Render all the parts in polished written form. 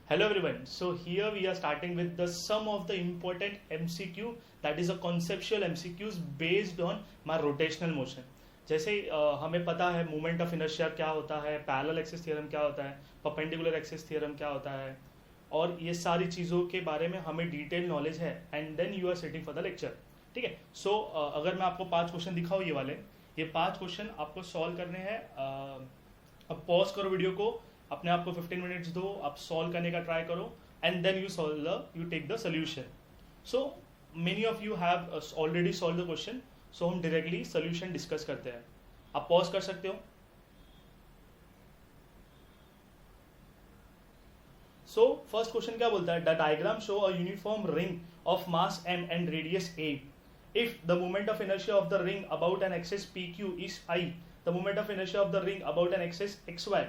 Hello everyone. So here we are starting with the some of the important MCQ, that is a conceptual MCQs based on my rotational motion. जैसे हमें पता है moment of inertia क्या होता है, parallel axis theorem क्या होता है, परपेंडिकुलर एक्सिस थ्योरम क्या होता है, और ये सारी चीज़ों के बारे में हमें डिटेल नॉलेज है. And then you are sitting for the lecture. ठीक है. सो अगर मैं आपको 5 क्वेश्चन दिखाऊँ, ये 5 क्वेश्चन आपको सॉल्व करने हैं. अब पॉज करो वीडियो को, अपने आप को 15 मिनट्स दो, आप सॉल्व करने का ट्राई करो, and then you take the solution. So many of you have already solve the question, so हम डायरेक्टली सोल्यूशन डिस्कस करते हैं. आप पॉज कर सकते हो. सो फर्स्ट क्वेश्चन क्या बोलता है? The diagram show a uniform ring of mass m and radius a. If the moment of inertia of the ring about an axis pq is i, the moment of inertia of the ring about an axis xy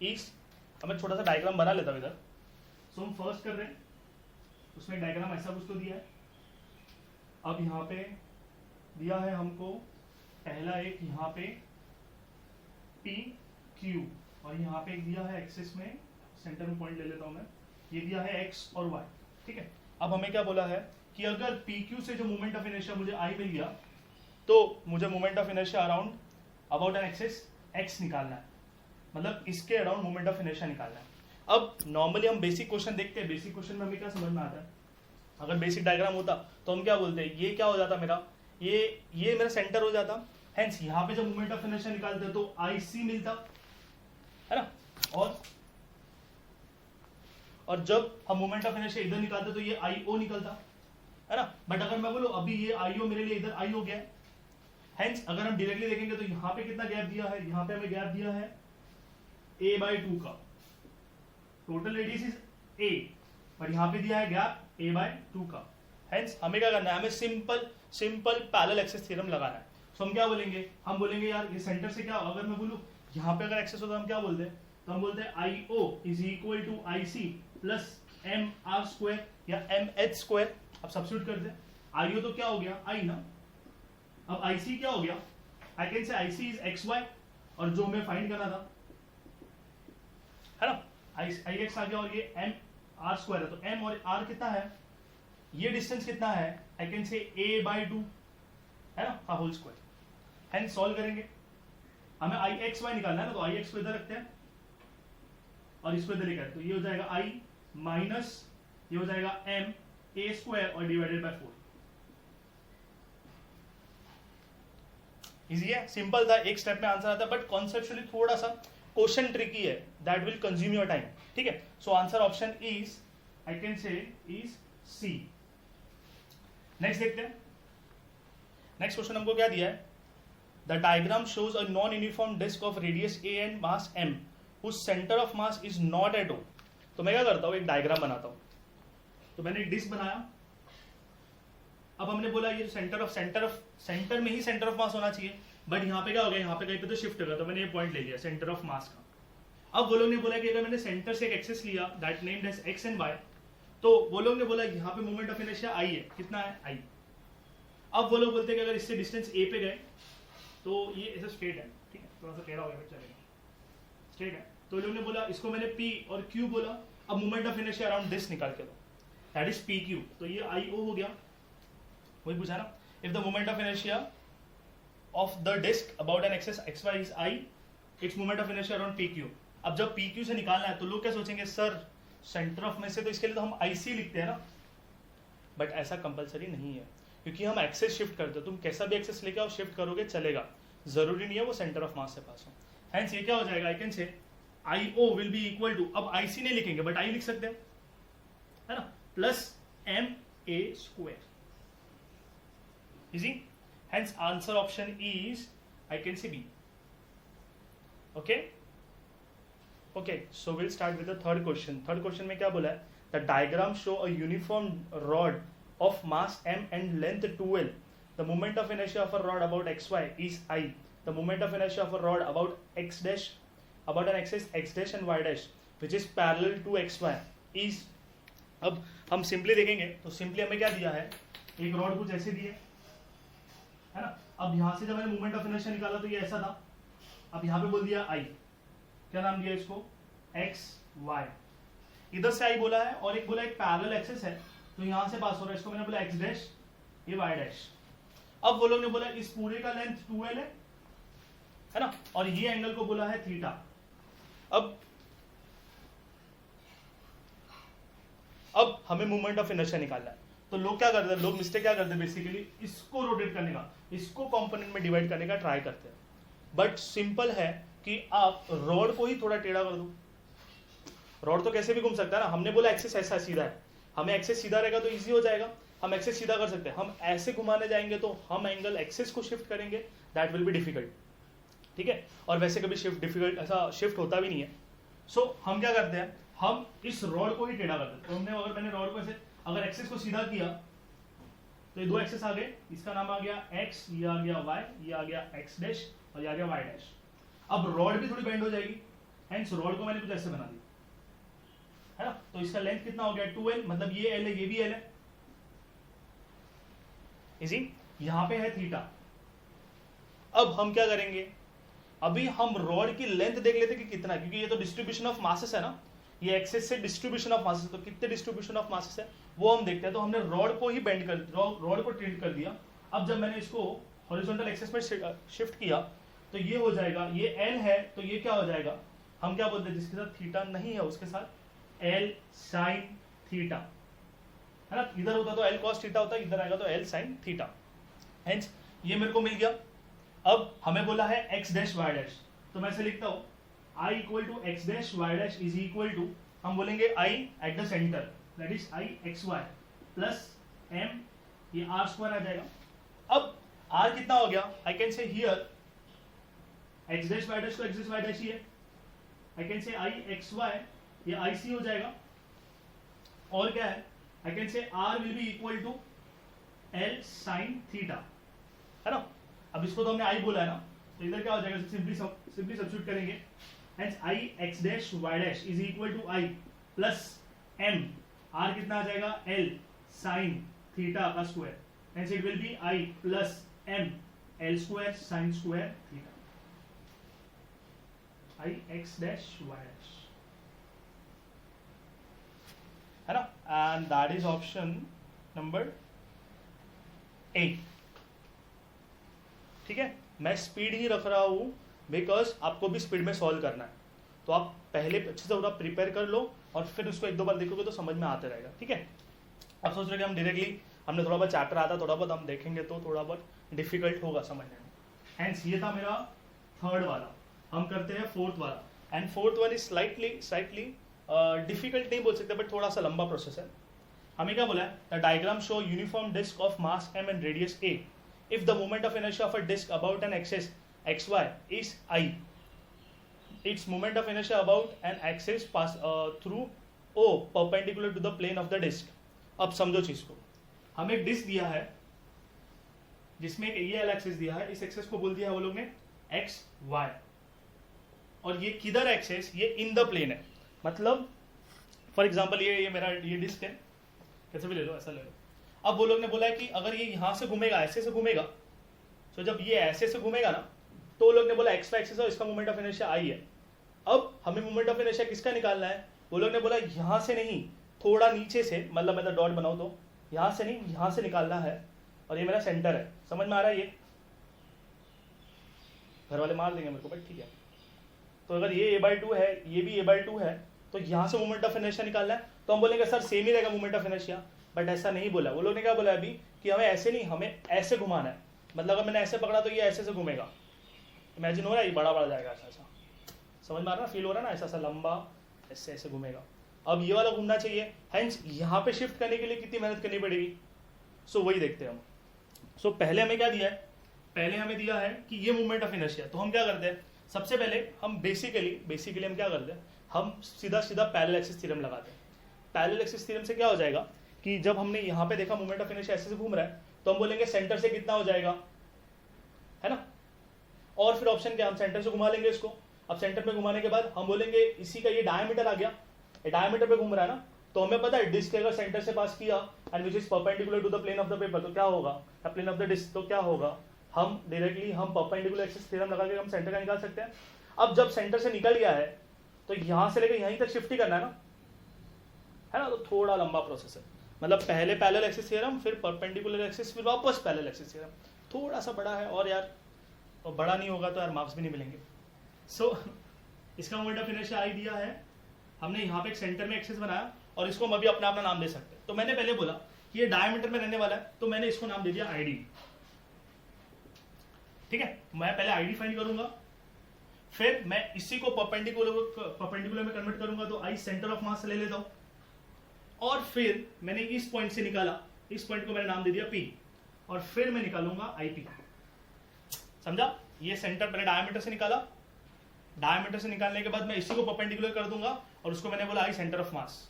is. अब मैं छोटा सा diagram बना लेता हूँ इधर. सो हम first कर रहे हैं, उसमें डायग्राम ऐसा कुछ तो दिया है. अब यहाँ पे दिया है हमको पहला एक यहाँ पे पी क्यू, और यहाँ पे एक दिया है एक्सिस में, सेंटर में पॉइंट ले लेता हूँ मैं, ये दिया है एक्स और वाई. ठीक है. अब हमें क्या बोला है कि अगर पी क्यू से जो मोमेंट ऑफ इनर्शिया मुझे आई मिल गया, तो मुझे moment of inertia around about an axis x निकालना है. मतलब इसके अराउंड मोमेंट ऑफ इनर्शिया निकालना है. अब नॉर्मली हम बेसिक क्वेश्चन देखते हैं. बेसिक क्वेश्चन में हमें क्या समझ में आता है? अगर बेसिक डायग्राम होता तो हम क्या बोलते हैं, ये क्या हो जाता मेरा, ये मेरा सेंटर हो जाता. हेंस यहाँ पे जब मोमेंट ऑफ इनर्शिया निकालते तो आई सी मिलता है ना, और जब हम मोमेंट ऑफ इनर्शिया इधर निकालते तो ये आई ओ निकलता है ना. बट अगर मैं बोलूं अभी ये आई ओ मेरे लिए इधर आई हो गया. हेंस अगर हम डायरेक्टली देखेंगे तो यहाँ पे कितना गैप दिया है, यहाँ पे हमें गैप दिया है a/2 का. टोटल रेडियस इज a, पर यहाँ पे दिया है गैप a/2 का. हेंस हमें क्या करना है, हमें सिंपल पैरेलल एक्सिस थ्योरम लगाना है. सो हम क्या बोलेंगे, हम बोलेंगे यार ये सेंटर से क्या, अगर मैं बोलूं यहाँ पे अगर एक्सिस होता हम क्या बोलते हैं, तो हम बोलते हैं I O is equal to I C plus M R square या एम एच स्क्वायर. अब सब्स्टिट्यूट करते हैं. आई ओ तो क्या हो गया, आई ना. अब आई सी क्या हो गया, I can say I C is X Y, और जो हमें फाइंड करना था है ना, आई एक्स आ गया, और ये एम आर स्क्वायर है. तो एम और आर कितना है, ये डिस्टेंस कितना है, आई कैन से a/2 है ना, का होल स्क्वायर. हेंस सॉल्व करेंगे, हमें आई एक्स वाई निकालना है ना, तो आई एक्स को इधर रखते हैं और इसको इधर लेकर, तो ये हो जाएगा आई माइनस ये हो जाएगा एम ए स्क्वायर और डिवाइडेड बाय 4. इजी है, सिंपल था, एक स्टेप में आंसर आता है. बट कॉन्सेप्चुअली थोड़ा सा क्वेश्चन ट्रिकी है, that will consume your time. ठीक है. So answer option is, I can say is C. Next देखते हैं. नेक्स्ट क्वेश्चन हमको क्या दिया है? The diagram shows a non uniform disc of radius a and mass m whose centre of mass is not at O. तो मैं क्या करता हूँ, एक डायग्राम बनाता हूँ. तो मैंने एक डिस्क बनाया. अब हमने बोला ये सेंटर में ही सेंटर ऑफ मास होना चाहिए, बट यहाँ पे क्या हो गया, यहाँ पे कहीं पे तो शिफ्ट हो गया, तो मैंने ये पॉइंट ले लिया सेंटर ऑफ मास का. अब वो लोग ने बोला कि अगर मैंने सेंटर से एक एक्सिस लिया that named as X and Y, तो वो लोग ने बोला यहाँ पे मोमेंट ऑफ इनर्शिया आई है. कितना है, आई. अब वो लोग बोलते हैं कि अगर इससे डिस्टेंस ए पे गए तो ये ऐसा स्ट्रेट है. ठीक है, थोड़ा सा टेढ़ा हो गया, चलेगा, स्ट्रेट है. तो लोग ने बोला, इसको मैंने पी और क्यू बोला. अब moment of inertia around this निकाल के दो, दैट इज पी क्यू. तो ये आई ओ हो गया. वही पूछा ना, if the moment of inertia of the disc about an axis X Y is I, it's moment of inertia around P Q. अब जब पी क्यू से निकालना है तो लोग क्या सोचेंगे, सर सेंटर ऑफ में से, तो इसके लिए तो हम आई सी लिखते हैं ना. बट ऐसा कंपलसरी नहीं है, क्योंकि हम एक्सेस शिफ्ट करते हो. तुम कैसा भी एक्सेस लेके आओ, शिफ्ट करोगे चलेगा, जरूरी नहीं है वो सेंटर ऑफ मास से पास हो. हेंस ये क्या हो जाएगा, I can say I O will be equal to, अब आई सी नहीं लिखेंगे बट आई लिख सकते हैं है ना, plus M A square. Easy. Hence answer option is, I can say B. Okay okay. So will start with the third question. Third question में क्या बोला है? The diagram show a uniform rod of mass m and length 2l. The moment of inertia of a rod about xy is I. The moment of inertia of a rod about x dash, about an axis x dash and y dash which is parallel to xy is. अब हम simply देखेंगे तो simply हमें क्या दिया है, एक rod कुछ ऐसे दिए है ना. अब यहाँ से जब मैंने मोमेंट ऑफ इनर्शिया निकाला तो ये ऐसा था. अब यहाँ पे बोल दिया I, क्या नाम दिया इसको, x y. इधर से आई बोला है और एक बोला एक पैरेलल एक्सिस है, तो यहां से पास हो रहा है, इसको मैंने बोला एक्स डैश, ये वाई डैश। अब वो लोग ने बोला इस पूरे का लेंथ 2l है ना, और ये एंगल को बोला है थीटा। अब हमें मूवमेंट ऑफ इनर्शिया निकालना है, तो लोग क्या करते हैं, लोग मिस्टेक क्या करते हैं, बेसिकली इसको रोटेट करने का, इसको कंपोनेंट में डिवाइड करने का ट्राई करते हैं। बट सिंपल है कि आप रॉड को ही थोड़ा टेढ़ा कर दो, रॉड तो कैसे भी घूम सकता है ना। हमने बोला एक्सेस ऐसा सीधा है, हमें एक्सेस सीधा रहेगा तो इजी हो जाएगा, हम एक्सेस सीधा कर सकते हैं। हम ऐसे घुमाने जाएंगे तो हम एंगल एक्सेस को शिफ्ट करेंगे, दैट विल बी डिफिकल्ट, ठीक है। और वैसे कभी शिफ्ट डिफिकल्ट ऐसा शिफ्ट होता भी नहीं है। सो हम क्या करते हैं, हम इस रॉड को ही टेढ़ा कर देते हैं। तो हमने अगर मैंने रॉड को ऐसे अगर एक्सेस को सीधा किया तो ये दो एक्सेस आ गए, इसका नाम आ गया एक्स, ये आ गया वाई, ये आ गया एक्स डैश और ये आ गया वाई डैश। अब रॉड भी थोड़ी बेंड हो जाएगी, हेंस रॉड को मैंने कुछ ऐसे बना दिया, है ना। तो इसका लेंथ कितना हो गया 2l, मतलब ये l है, ये भी l है, इसी यहां पे है थीटा। अब हम क्या करेंगे, अभी हम रॉड की लेंथ देख लेते कि कितना, क्योंकि ये तो डिस्ट्रीब्यूशन ऑफ मासेस है ना, ये एक्सेस से डिस्ट्रीब्यूशन ऑफ मासेस, तो कितने डिस्ट्रीब्यूशन ऑफ मासेस है वो हम देखते हैं। तो हमने रॉड को ही बेंड कर, रॉड को टिल्ट कर दिया। अब जब मैंने इसको हॉरिजॉन्टल एक्सेस में शिफ्ट किया तो ये हो जाएगा, ये l है तो ये क्या हो जाएगा, हम क्या बोलते हैं, जिसके साथ थीटा नहीं है उसके साथ l sin थीटा, है ना। इधर होता तो l cos थीटा होता, इधर आएगा तो l sin थीटा। हेंस ये मेरे को मिल गया। अब हमें बोला है x डैश y डैश, तो मैं ऐसे लिखता हूं I equal to X dash Y dash is equal to, हम बोलेंगे I at the centre, that is I X Y plus m, ये r स्क्वायर आ जाएगा। अब r कितना हो गया, I can say here x dash y dash तो x डैश y डैश ही है, I can say I X Y, ये I c हो जाएगा। और क्या है, I can say r will be equal to l sin theta, है ना। अब इसको तो हमने I बोला है ना, तो इधर क्या हो जाएगा, सिंपली सब्स्टिट्यूट करेंगे, hence I x dash y dash is equal to I plus m, r कितना आ जाएगा l sin थीटा का square, hence it will be I plus m l square sin square theta, I x dash y dash, है ना। and that is option number 8, ठीक है। मैं speed ही रख रहा हूं बिकॉज आपको भी स्पीड में सॉल्व करना है, तो आप पहले अच्छे से पूरा प्रिपेयर कर लो और फिर उसको एक दो बार देखोगे तो समझ में आते रहेगा, ठीक है। अब सोच रहे कि हम डायरेक्टली, हमने थोड़ा बहुत चैप्टर आता, थोड़ा बहुत हम देखेंगे तो थोड़ा बहुत डिफिकल्ट होगा समझने में। हेंस ये था मेरा थर्ड वाला, हम करते हैं फोर्थ वाला, and fourth one is slightly difficult नहीं बोल सकते बट थोड़ा सा लंबा प्रोसेस है। हमें क्या बोला है, the diagram show uniform disc of mass m and radius a if the moment of inertia of a disk about an axis xy is I, its moment of inertia about an axis pass through O perpendicular to the plane of the disk। अब समझो चीज को, हमें एक disc दिया है जिसमें एक ये एक्सिस दिया है, इस एक्सिस को बोल दिया है वो लोग ने एक्स वाई, और ये किधर एक्सिस, ये इन द प्लेन है। मतलब फॉर एग्जांपल ये मेरा ये डिस्क है, कैसे भी ले लो, ऐसा ले लो। अब वो लोग ने बोला है कि अगर ये यहां से घूमेगा, ऐसे से घूमेगा, तो जब ये ऐसे से घूमेगा ना, तो वो लोग ने बोला एक्स वाई एक्सिस है, इसका मोमेंट ऑफ इनर्शिया आई है। अब हमें मोमेंट ऑफ इनर्शिया किसका निकालना है, वो लोग ने बोला यहां से नहीं, थोड़ा नीचे से, मतलब मैं डॉट बनाऊं तो यहां से नहीं, यहां से निकालना है, और ये मेरा सेंटर है। समझ में आ रहा है, ये घर वाले मार देंगे मेरे को, बट ठीक है। तो अगर ये a/2 है, ये भी a/2 है, तो यहां से मोमेंट ऑफ इनर्शिया निकालना है, तो हम बोलेंगे सर सेम ही रहेगा मोमेंट ऑफ इनर्शिया, बट ऐसा नहीं बोला। वो लोग ने क्या बोला अभी कि हमें ऐसे नहीं, हमें ऐसे घुमाना है, मतलब अगर मैंने ऐसे पकड़ा तो ये ऐसे से घूमेगा, इमेजिन हो रहा है, ये बड़ा जाएगा, ऐसा ऐसा, समझ में आ रहा है, फील हो रहा है ना, ऐसा ऐसा लंबा ऐसे ऐसे घूमेगा। अब ये वाला घूमना चाहिए, हेंस यहाँ पे शिफ्ट करने के लिए कितनी मेहनत करनी पड़ेगी, सो वही देखते हैं हम। सो पहले हमें क्या दिया है, पहले हमें दिया है कि ये मूवमेंट ऑफ इनर्शिया, तो हम क्या करते हैं, सबसे पहले हम बेसिकली हम क्या करते हैं, हम सीधा पैरेलल एक्सिस थ्योरम लगाते हैं। पैरेलल एक्सिस थ्योरम से क्या हो जाएगा कि जब हमने यहाँ पे देखा मोमेंट ऑफ इनर्शिया ऐसे से घूम रहा है, तो हम बोलेंगे सेंटर से कितना हो जाएगा, है ना। और फिर ऑप्शन क्या, हम सेंटर से घुमा लेंगे इसको। अब सेंटर में घुमाने के बाद हम बोलेंगे इसी का ये डायमीटर आ गया, ये डायमीटर पे घूम रहा है ना, तो हमें पता है डिस्क अगर सेंटर से पास किया and which is perpendicular to the plane of the paper, तो क्या होगा, प्लेन ऑफ द डिस्क, तो क्या होगा, हम डायरेक्टली हम परपेंडिकुलर एक्सिस थ्योरम लगा के हम सेंटर का निकाल सकते हैं। अब जब सेंटर से निकल गया है तो यहां से लेकर यहीं तक शिफ्ट ही करना है ना, है ना, तो थोड़ा लंबा प्रोसेस है, मतलब पहले पैरेलल एक्सिस थ्योरम, फिर परपेंडिकुलर एक्सिस, फिर वापस पैरेलल एक्सिस थ्योरम, थोड़ा सा बड़ा है। और यार और बड़ा नहीं होगा तो यार मार्क्स भी नहीं मिलेंगे। सो इसका मोमेंट ऑफ इनर्शिया आई दिया है, हमने यहाँ पे एक सेंटर में एक्सिस बनाया और इसको हम अभी अपना अपना नाम दे सकते हैं। तो मैंने पहले बोला कि ये डायमीटर में रहने वाला है, तो मैंने इसको नाम दे दिया आईडी। ठीक है, मैं पहले आईडी फाइंड करूंगा, फिर मैं इसी को परपेंडिकुलर में कन्वर्ट करूंगा, तो आई सेंटर ऑफ मास ले लेता हूं, और फिर मैंने इस पॉइंट से निकाला, इस पॉइंट को मैंने नाम दे दिया पी, और फिर मैं निकालूंगा आई पी। समझा? ये सेंटर पहले डायमीटर से निकाला, डायमीटर से निकालने के बाद मैं इसी को परपेंडिकुलर कर दूंगा और उसको मैंने बोला आई सेंटर ऑफ मास,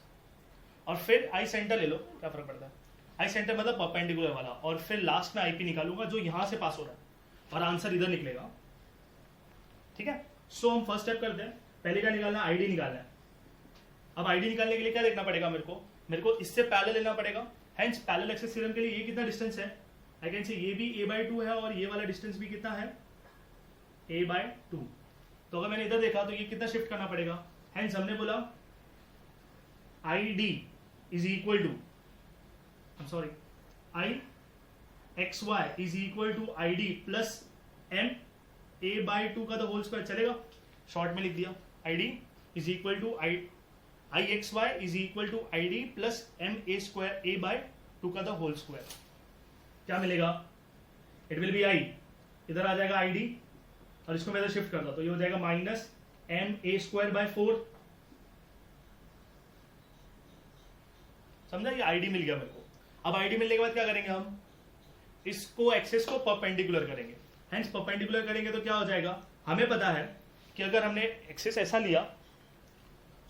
और फिर आई सेंटर ले लो, क्या फर्क पड़ता है, आई सेंटर मतलब परपेंडिकुलर वाला, और फिर लास्ट में आईपी निकालूंगा जो यहां से पास हो रहा है, और आंसर इधर निकलेगा। ठीक है, सो हम फर्स्ट स्टेप करते हैं, पहले क्या निकालना है, आईडी निकालना है। अब आईडी निकालने के लिए क्या देखना पड़ेगा, मेरे को इससे पैरेलल लेना पड़ेगा, हेंस पैरेलल एक्सिस थ्योरम के लिए ये कितना डिस्टेंस है, आई कैन से ये भी a/2 है और ये वाला डिस्टेंस भी कितना है, a/2। तो अगर मैंने इधर देखा तो ये कितना शिफ्ट करना पड़ेगा, हेंस हमने बोला ID is equal to, I am sorry, IXY is equal to ID plus M a/2 का द होल स्क्वायर, चलेगा, शॉर्ट में लिख दिया, ID is equal to IXY is equal to ID plus MA² a/2 का the whole square. क्या मिलेगा, it will B I, इधर आ जाएगा ID और इसको मैं इधर शिफ्ट करता तो ये हो जाएगा माइनस MA²/4। समझा, ये आईडी मिल गया मेरे को। अब आईडी मिलने के बाद क्या करेंगे, हम इसको एक्सेस को परपेंडिकुलर करेंगे, हेंस परपेंडिकुलर करेंगे तो क्या हो जाएगा, हमें पता है कि अगर हमने एक्सेस ऐसा लिया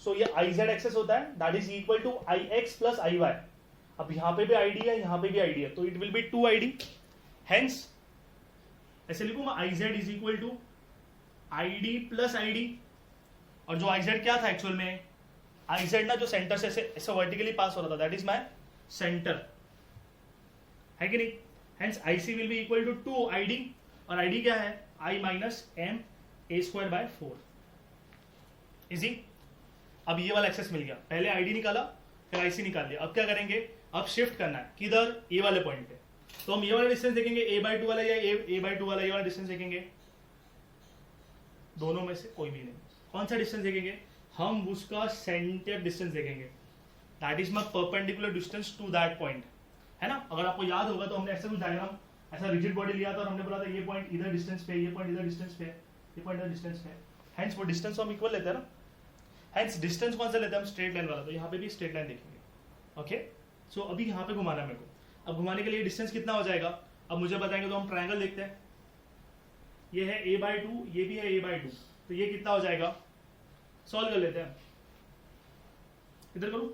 सो ये IZ एक्सेस होता है, that is equal to IX plus IY। अब यहां पे भी आईडी है, यहां पे भी आईडी है, तो it will B 2ID, hence ऐसे लिखूंगा IZ is equal to ID plus ID, और जो IZ क्या था एक्चुअल में, IZ ना जो सेंटर से ऐसे वर्टिकली पास हो रहा था, दैट इज माय सेंटर, है कि नहीं, hence IC will be equal to 2ID, और ID क्या है, I माइनस MA²/4। इजी। अब ये वाला एक्सेस मिल गया, पहले ID निकाला फिर IC निकाल लिया। अब क्या करेंगे, अब शिफ्ट करना है किधर, ए वाले पॉइंट पे, तो हम ये वाला डिस्टेंस देखेंगे a/2 वाला या a/2 वाला, ये वाला डिस्टेंस देखेंगे, दोनों में से कोई भी नहीं। कौन सा डिस्टेंस देखेंगे, हम उसका सेंटर डिस्टेंस देखेंगे, that is my perpendicular distance to that point, है ना। अगर आपको याद होगा तो हमने ऐसा कुछ डायग्राम, ऐसा रिजिड बॉडी लिया था और हमने बोला था ये पॉइंट इधर डिस्टेंस पे, ये पॉइंट इधर डिस्टेंस पे, ये पॉइंट इधर डिस्टेंस पे, हेंस वो डिस्टेंस हम इक्वल लेते हैं ना, हेंस डिस्टेंस कौन सा लेते हैं हम, स्ट्रेट लाइन वाला, तो यहाँ पे भी स्ट्रेट लाइन देखेंगे। ओके, सो अभी यहाँ पे घुमाना है मेरे को, अब घुमाने के लिए डिस्टेंस कितना हो जाएगा, अब मुझे बताएंगे तो हम ट्रायंगल देखते हैं, ये है a/2, ये भी है a/2, तो ये कितना हो जाएगा, सॉल्व कर लेते हैं, इधर करूं,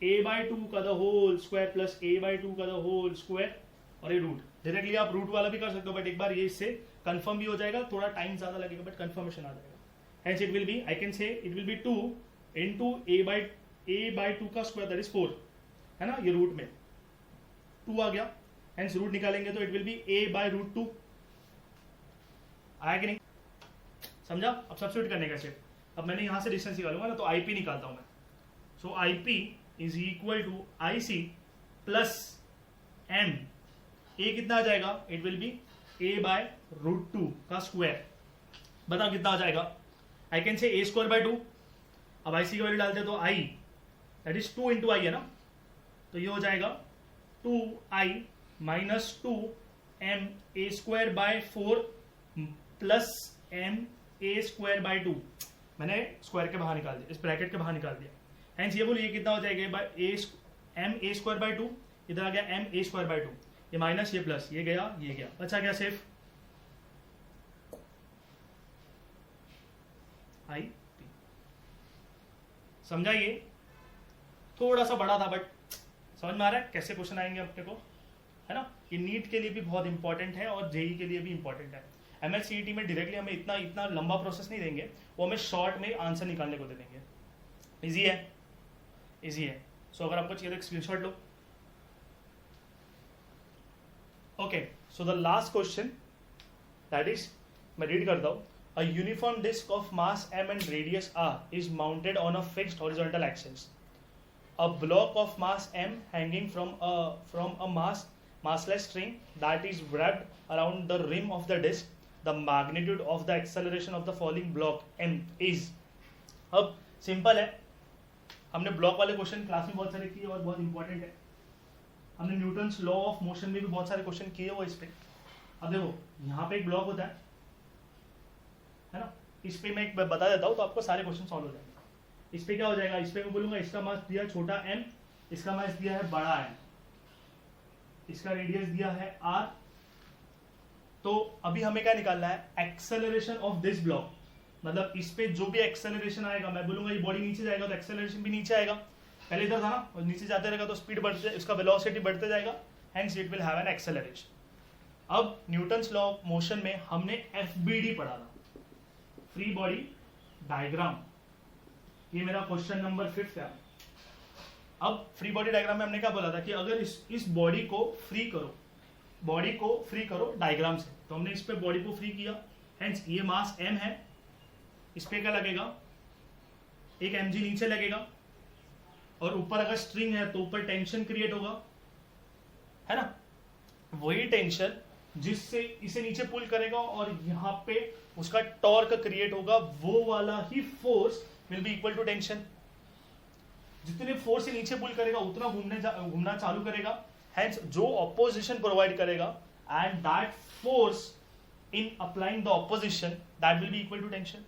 a/2 का the whole square plus a/2 का द होल स्क्वायर, और ये रूट, डायरेक्टली आप रूट वाला भी कर सकते हो, बट एक बार ये इससे कंफर्म भी हो जाएगा, थोड़ा टाइम ज्यादा लगेगा बट कंफर्मेशन आ जाएगा, hence it will B, I can से it will B 2 into a/2 का स्क्वायर, दैट इज 4, है ना, ये रूट में 2 आ गया, हेंस रूट निकालेंगे तो इट विल बी a/√2, आया कि नहीं, समझा। अब सब्स्टिट्यूट करने का स्टेप, अब मैंने यहां से डिस्टेंस निकालूंगा ना, तो IP निकालता हूं मैं, so IP is equal to IC plus M, a कितना आ जाएगा, इट विल बी a/√2 का स्क्वायर, बताओ कितना आ जाएगा, आई कैन से a²/2, अब IC की वैल्यू डालते हैं तो I that is 2 into I है ना, तो ये हो जाएगा 2I minus 2M a²/4 plus MA²/2, मैंने स्क्वायर के बाहर निकाल दिया, इस ब्रैकेट के बाहर निकाल दिया, हेंस ये बोलिए कितना हो जाएगा, MA²/2, इधर आ गया MA²/2, ये माइनस ये प्लस, ये गया ये गया, बचा गया सिर्फ IP। समझा, ये थोड़ा सा बड़ा था बट समझ में आ रहा है कैसे क्वेश्चन आएंगे अपने को, है ना। ये नीट के लिए भी बहुत इंपॉर्टेंट है और जेई के लिए भी इंपॉर्टेंट है। MHCET में डायरेक्टली हमें इतना लंबा प्रोसेस नहीं देंगे, वो हमें शॉर्ट में आंसर निकालने को दे देंगे। इजी है, इजी है। सो अगर आपको चाहिए तो screenshot low. Okay, so the last question that is, मैं रीड करता हूं। A uniform disk of mass m and radius r is mounted on a fixed horizontal axis. a block of mass m hanging from a massless string that is wrapped around the rim of the disk. The magnitude of the acceleration of the falling block m is. अब simple है, हमने block वाले question class में बहुत सारे किए और बहुत इंपॉर्टेंट है. हमने न्यूटन्स लॉ ऑफ मोशन में भी बहुत सारे क्वेश्चन किए हुए इस पे. अब देखो यहाँ पे एक ब्लॉक होता है ना, इस पे मैं एक बता देता हूँ तो आपको सारे क्वेश्चन सॉल्व हो जाएंगे. इस पे क्या हो जाएगा, इस पे मैं बोलूंगा इसका मास दिया छोटा m, इसका मास दिया है बड़ा m, इसका रेडियस दिया है r. तो अभी हमें क्या निकालना है, एक्सेलरेशन ऑफ दिस ब्लॉक. मतलब इस पे जो भी एक्सेलरेशन आएगा, मैं बोलूंगा ये बॉडी नीचे जाएगा तो एक्सेलरेशन भी नीचे आएगा. पहले इधर था ना, और नीचे जाते रहेगा तो स्पीड बढ़ते, इसका वेलोसिटी बढ़ते जाएगा, hence it will have an acceleration. अब न्यूटन्स लॉ ऑफ मोशन में हमने एफबीडी पढ़ा था, फ्री बॉडी डायग्राम. ये मेरा क्वेश्चन नंबर 5 है. अब फ्री बॉडी डायग्राम में हमने क्या बोला था कि अगर इस बॉडी को फ्री करो, बॉडी को फ्री करो डायग्राम से, तो हमने इस पे बॉडी को फ्री किया, हेंस ये मास m है, इस पे क्या लगेगा, एक mg नीचे लगेगा, और ऊपर अगर स्ट्रिंग है तो ऊपर टेंशन क्रिएट होगा, है ना. वही टेंशन जिससे इसे नीचे पुल करेगा और यहाँ पे उसका टॉर्क क्रिएट होगा, वो वाला ही force will be equal to tension. जितने फोर्स से नीचे पुल करेगा उतना घूमना चालू करेगा, हेंस जो ऑपोजिशन प्रोवाइड करेगा and that force in applying the opposition that will be equal to tension,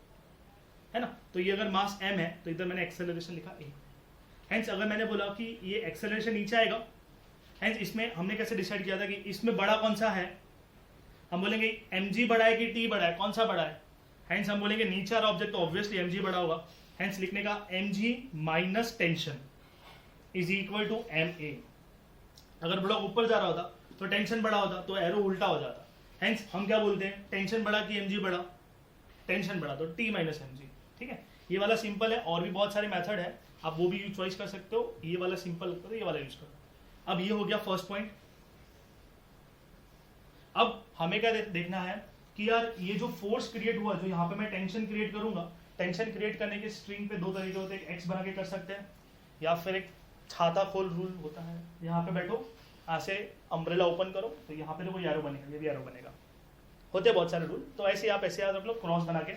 है ना. तो ये अगर मास m है तो इधर मैंने एक्सेलरेशन लिखा a. हेंस अगर मैंने बोला कि ये एक्सेलरेशन नीचे आएगा, हेंस इसमें हमने कैसे डिसाइड किया था कि इसमें बड़ा कौन सा है, हम बोलेंगे mg बड़ा है कि t बड़ा है, कौन सा बड़ा है. हेंस हम बोलेंगे नीचे आ रहा ऑब्जेक्ट तो ऑब्वियसली mg बड़ा होगा, हेंस लिखने का mg minus tension is equal to ma. अगर ब्लॉक ऊपर जा रहा होता तो टेंशन बड़ा होता, तो एरो उल्टा हो जाता. हेंस हम क्या बोलते हैं, टेंशन बड़ा कि mg बड़ा, टेंशन बड़ा तो t माइनस mg. ठीक है, ये वाला सिंपल है, और भी बहुत सारे मेथड है, आप वो भी चॉइस कर सकते हो. ये वाला सिंपल लगता है, ये वाला यूज करो. अब ये हो गया फर्स्ट पॉइंट. अब हमें क्या देखना है कि यार ये जो फोर्स क्रिएट हुआ, जो यहाँ पे मैं टेंशन क्रिएट करूंगा, टेंशन क्रिएट करने के स्ट्रिंग पे दो तरीके होते हैं, एक्स बना के कर सकते हैं, या फिर एक छाता खोल रूल होता है. यहाँ पे बैठो, ऐसे अम्ब्रेला ओपन करो तो यहाँ पे तो कोई एरो बनेगा, ये भी एरो बनेगा. होते हैं बहुत सारे रूल, तो ऐसे आप ऐसे याद रख लो, क्रॉस बना के.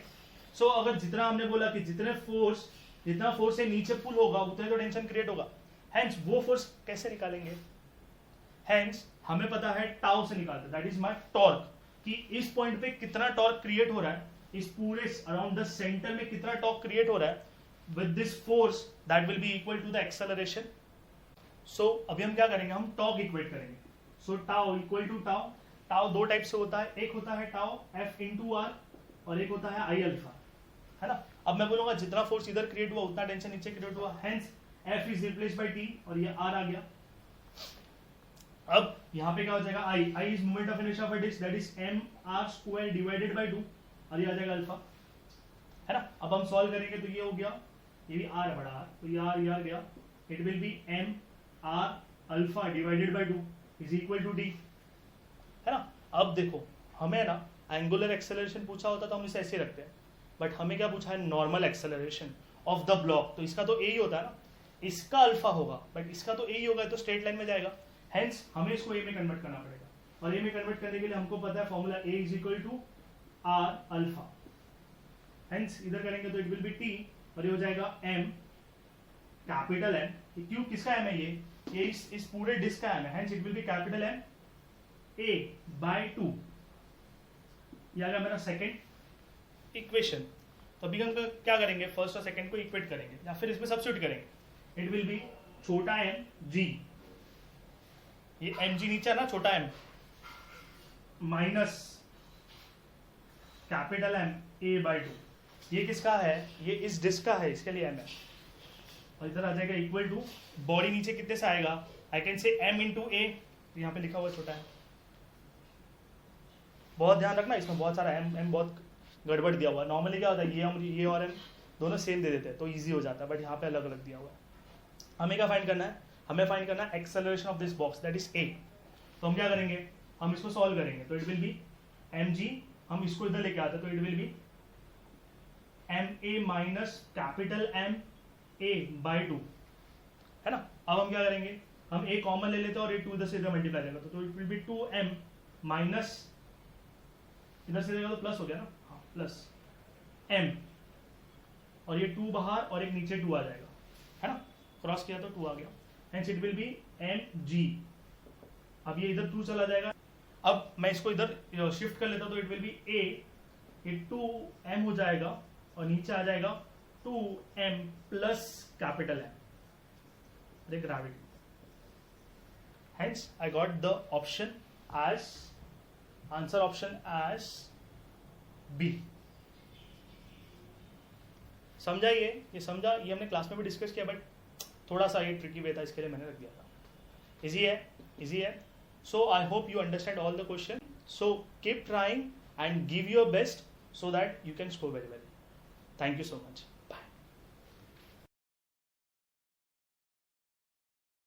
सो अगर जितना हमने बोला कि जितना फोर्स से नीचे पुल होगा उतना तो टेंशन क्रिएट होगा, हेंस वो फोर्स कैसे निकालेंगे, हेंस हमें पता है टाउ से निकालते, दैट इज माय टॉर्क, कि इस पॉइंट पे कितना टॉर्क क्रिएट हो रहा है, इस पूरे अराउंड द सेंटर में कितना टॉर्क क्रिएट हो रहा है with this force that will be equal to the acceleration. So अभी हम क्या करेंगे, हम टॉर्क इक्वेट करेंगे. So tau equal to tau. Tau दो टाइप से होता है, एक होता है टाउ एफ इंटू आर और एक होता है आई अल्फा, है ना. अब मैं बोलूंगा जितना फोर्स इधर क्रिएट हुआ उतना टेंशन नीचे क्रिएट हुआ, hence F is replace by T और ये आर आ गया. अब यहाँ पे क्या हो जाएगा, I is moment of inertia of a disc, that is M R square divided by 2 और ये आ जाएगा अल्फा, है ना. अब हम सॉल्व करेंगे तो ये हो गया, ये भी आर है बड़ा आर, तो ये आ गया, it will be M R alpha divided by 2 is equal to D, है ना. अब देखो हमें ना एंगुलर एक्सेलरेशन पूछा होता तो हम इसे ऐसे रखते हैं, बट हमें क्या पूछा है, normal acceleration of the block. तो इसका तो ए ही होता है ना, इसका अल्फा होगा बट इसका तो ए ही होगा, तो स्ट्रेट लाइन में जाएगा, हेंस हमें इसको ए में कन्वर्ट करना पड़ेगा. और ए में कन्वर्ट करने के लिए हमको पता है formula A is equal to R alpha, hence इधर करेंगे तो इट विल बी टी और ये हो जाएगा एम कैपिटल एम. क्यों, किसका एम है, ये इस पूरे डिस्क का एम है, hence it will be capital M A by 2. ये आ गया मेरा सेकेंड इक्वेशन. तो अभी हम क्या करेंगे, फर्स्ट और सेकेंड को इक्वेट करेंगे या फिर इसमें सब्स्टिट्यूट करेंगे. इट विल बी छोटा एम जी, ये एम जी नीचे है ना, छोटा M minus capital M A by 2. ये किसका है, ये इस डिस्क का है, इसके लिए एम है. और इधर आ जाएगा इक्वल टू, बॉडी नीचे कितने से आएगा, I can say M into A, यहाँ पे लिखा हुआ छोटा है. बहुत ध्यान रखना, इसमें बहुत सारा एम बहुत गड़बड़ दिया हुआ है. नॉर्मली क्या होता है, ये और एम दोनों सेम दे देते हैं तो इजी हो जाता है, बट यहाँ पे अलग अलग दिया हुआ है. हमें क्या फाइंड करना है, हमें फाइंड करना है acceleration of this box that is A. तो हम क्या करेंगे, हम इसको सॉल्व करेंगे तो it will be M G, हम इसको इधर लेके आते तो it will be M A minus capital M A by 2, है ना. अब हम क्या करेंगे, हम a कॉमन ले लेते हैं और ये 2 इधर से इधर मल्टीप्लाई करेगा तो it will B 2m minus, इधर से इधर तो प्लस हो गया ना, हाँ प्लस m, और ये 2 बाहर और एक नीचे 2 आ जाएगा, है ना, क्रॉस किया तो 2 आ गया, hence it will B mg। अब ये इधर 2 चला जाएगा, अब मैं इसको इधर शिफ्ट कर लेता तो इट विल बी a, ये 2m हो जाएगा और नीचे आ जाएगा 2m plus capital M, the gravity. Hence I got the option as answer option as B. समझा ये समझा, ये हमने क्लास में भी डिस्कस किया बट थोड़ा सा ये ट्रिकी वे था, इसके लिए मैंने रख दिया था। इजी है। So I hope you understand all the question, so keep trying and give your best so that you can score very well. Thank you so much.